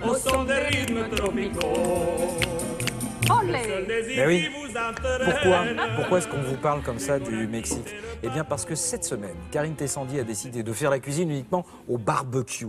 au son des rythmes tropicaux. Mais oui. Pourquoi est-ce qu'on vous parle comme ça du Mexique? Eh bien parce que cette semaine, Karine Tessandi a décidé de faire la cuisine uniquement au barbecue.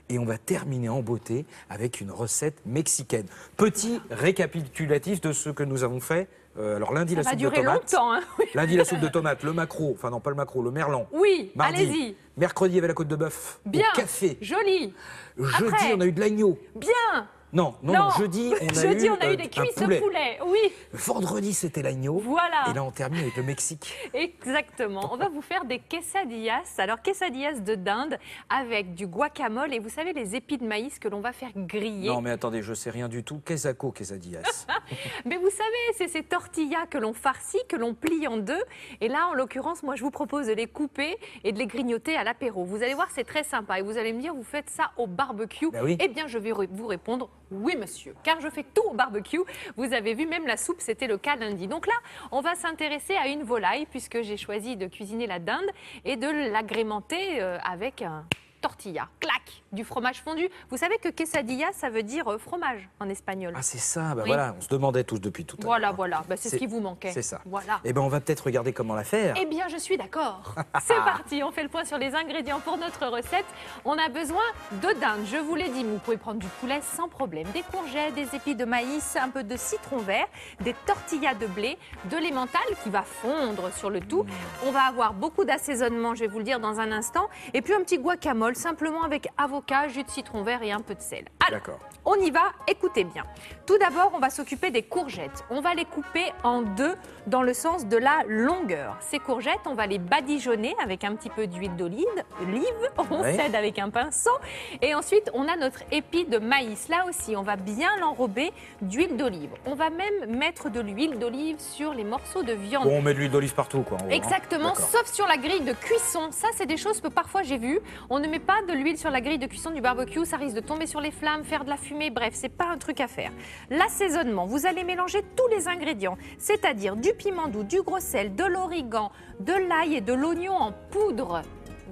Et on va terminer en beauté avec une recette mexicaine. Petit récapitulatif de ce que nous avons fait. Alors lundi, la soupe de tomates. Longtemps, hein. Lundi, la soupe de tomates, le maquereau, enfin non pas le maquereau, le merlan. Oui, Mardi, allez-y. mercredi, il y avait la côte de bœuf. Bien. Au café. Joli. Jeudi, Après. on a eu de l'agneau. Bien. Non, jeudi, on a eu des un cuisses de poulet. Oui. Vendredi, c'était l'agneau. Voilà. Et là, on termine avec le Mexique. Exactement. On va vous faire des quesadillas. Alors, quesadillas de dinde avec du guacamole et vous savez, les épis de maïs que l'on va faire griller. Non, mais attendez, je sais rien du tout. Quesadillas. Mais vous savez, c'est ces tortillas que l'on farcit, que l'on plie en deux. Et là, en l'occurrence, moi, je vous propose de les couper et de les grignoter à l'apéro. Vous allez voir, c'est très sympa. Et vous allez me dire, vous faites ça au barbecue. Ben oui. Eh bien, je vais vous répondre, oui, monsieur. Car je fais tout au barbecue. Vous avez vu, même la soupe, c'était le cas lundi. Donc là, on va s'intéresser à une volaille, puisque j'ai choisi de cuisiner la dinde et de l'agrémenter avec un tortilla. Clac, du fromage fondu. Vous savez que quesadilla, ça veut dire fromage en espagnol. Ah, c'est ça. Bah Oui. voilà, on se demandait tous depuis tout à l'heure. Voilà. Bah, c'est ce qui vous manquait. C'est ça. Voilà. Eh bien, on va peut-être regarder comment la faire. Eh bien, je suis d'accord. C'est parti, on fait le point sur les ingrédients pour notre recette. On a besoin de dinde, je vous l'ai dit, vous pouvez prendre du poulet sans problème. Des courgettes, des épis de maïs, un peu de citron vert, des tortillas de blé, de l'emmental qui va fondre sur le tout. On va avoir beaucoup d'assaisonnement, je vais vous le dire dans un instant. Et puis un petit guacamole, simplement avec avocat, jus de citron vert et un peu de sel. Alors, D'accord. on y va, écoutez bien. Tout d'abord, on va s'occuper des courgettes. On va les couper en deux dans le sens de la longueur. Ces courgettes, on va les badigeonner avec un petit peu d'huile d'olive. On cède avec un pinceau. Et ensuite, on a notre épi de maïs. Là aussi, on va bien l'enrober d'huile d'olive. On va même mettre de l'huile d'olive sur les morceaux de viande. Bon, on met de l'huile d'olive partout, quoi. En gros, hein. Exactement, D'accord. sauf sur la grille de cuisson. Ça, c'est des choses que parfois j'ai vues. On ne met pas de l'huile sur la grille de cuisson du barbecue. Ça risque de tomber sur les flammes, faire de la fumée. Bref, c'est pas un truc à faire. L'assaisonnement, vous allez mélanger tous les ingrédients, c'est-à-dire du piment doux, du gros sel, de l'origan, de l'ail et de l'oignon en poudre.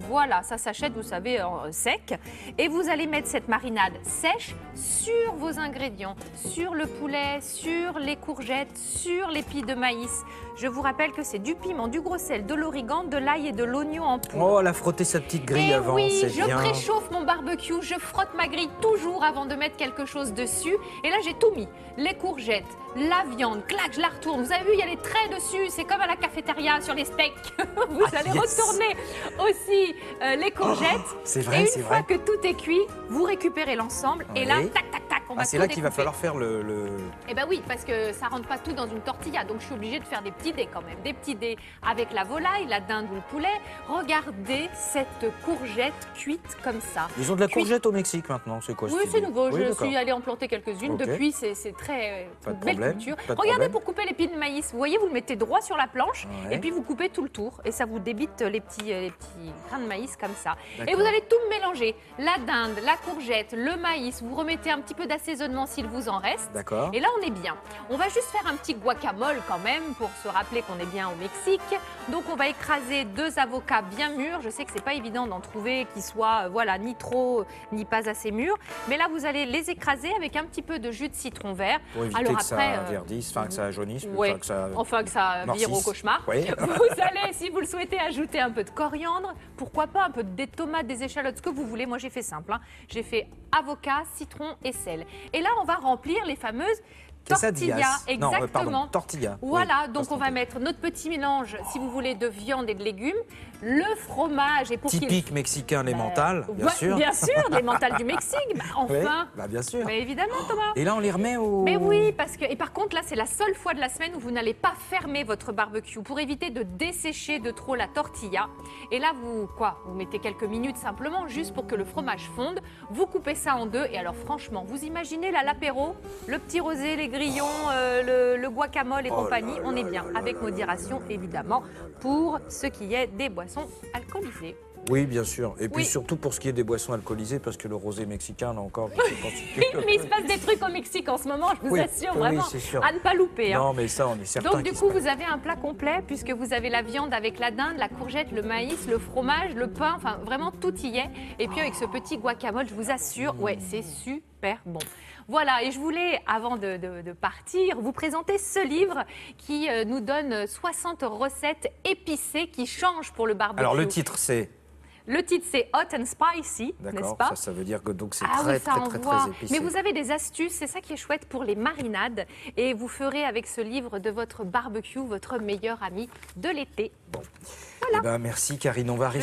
Voilà, ça s'achète, vous savez, sec. Et vous allez mettre cette marinade sèche sur vos ingrédients, sur le poulet, sur les courgettes, sur l'épi de maïs. Je vous rappelle que c'est du piment, du gros sel, de l'origan, de l'ail et de l'oignon en poudre. Oh, elle a frotté sa petite grille Et avant, oui, c'est je bien. préchauffe mon barbecue, je frotte ma grille toujours avant de mettre quelque chose dessus. Et là, j'ai tout mis. Les courgettes, la viande, clac, je la retourne. Vous avez vu, il y a les traits dessus. C'est comme à la cafétéria sur les steaks. Vous allez retourner aussi les courgettes. c'est vrai, et c'est une fois vrai. que tout est cuit, vous récupérez l'ensemble. Et là, Oui. tac, tac, tac, on va Ah, c'est tout là qu'il va découper. falloir faire le... Eh bien oui, parce que ça rentre pas tout dans une tortilla, donc je suis obligée de faire des petits dés quand même. Des petits dés avec la volaille, la dinde ou le poulet. Regardez cette courgette cuite comme ça. Ils ont de la Cuite. courgette au Mexique maintenant, c'est quoi Oui, cette c'est idée? nouveau. Oui, Je d'accord. suis allée en planter quelques-unes. Ok. Depuis, c'est très Pas de belle problème, culture. pas de Regardez problème. pour couper l'épi de maïs. Vous voyez, vous le mettez droit sur la planche Ouais. et puis vous coupez tout le tour. Et ça vous débite les petits grains de maïs comme ça. Et D'accord. vous allez tout mélanger. La dinde, la courgette, le maïs. Vous remettez un petit peu d'assaisonnement s'il vous en reste. D'accord. Et là, on est bien. On va juste faire un petit guacamole quand même pour se rappeler qu'on est bien au Mexique. Donc, on va écraser 2 avocats bien mûrs. Je sais que c'est pas évident d'en trouver qui soient voilà, ni trop ni pas assez mûrs. Mais là, vous allez les écraser avec un petit peu de jus de citron vert. Pour éviter Alors que après, ça verdisse, enfin que ça jaunisse, ouais. enfin que ça... Enfin, que ça vire au noircisse. cauchemar. Oui. Vous allez, si vous le souhaitez, ajouter un peu de coriandre. Pourquoi pas un peu des tomates, des échalotes, ce que vous voulez. Moi, j'ai fait simple. Hein. J'ai fait avocat, citron et sel. Et là, on va remplir les fameuses tortillas. Quesadillas. Non, Exactement. pardon, tortilla. Voilà, Oui, donc on va mettre notre petit mélange, si vous voulez, de viande et de légumes, le fromage et pour qu'il... Typique mexicain, l'emmental, bien Ouais, sûr. Bien sûr, l'emmental du Mexique. Bah, Oui, enfin. bah bien sûr. Mais évidemment, Thomas. Et là, on les remet au... Mais oui, parce que, et par contre, là, c'est la seule fois de la semaine où vous n'allez pas fermer votre barbecue pour éviter de dessécher de trop la tortilla. Et là, vous mettez quelques minutes simplement, juste pour que le fromage fonde. Vous coupez ça en deux. Et alors, franchement, vous imaginez là, l'apéro, le petit rosé, les grillons, le guacamole et compagnie, on est bien, avec modération évidemment, pour ce qui est des boissons alcoolisées. Oui, bien sûr. Et puis Oui. surtout pour ce qui est des boissons alcoolisées, parce que le rosé mexicain, là encore, Mais il se passe des trucs au Mexique en ce moment, je vous Oui, assure, oui, vraiment, c'est sûr. à ne pas louper. Hein. Non, mais ça, on est certain. Donc du qu'il coup, se passe. vous avez un plat complet puisque vous avez la viande avec la dinde, la courgette, le maïs, le fromage, le pain, enfin vraiment tout y est. Et puis avec ce petit guacamole, je vous assure, ouais, c'est super bon. Voilà, et je voulais, avant de partir, vous présenter ce livre qui nous donne 60 recettes épicées qui changent pour le barbecue. Alors le titre, c'est... Le titre, c'est Hot and Spicy, n'est-ce D'accord, pas? ça veut dire que donc c'est Ah très, oui, ça très, très, envoie. très épicé. Mais vous avez des astuces, c'est ça qui est chouette pour les marinades. Et vous ferez avec ce livre de votre barbecue votre meilleur ami de l'été. Eh ben, merci Karine, on va rester...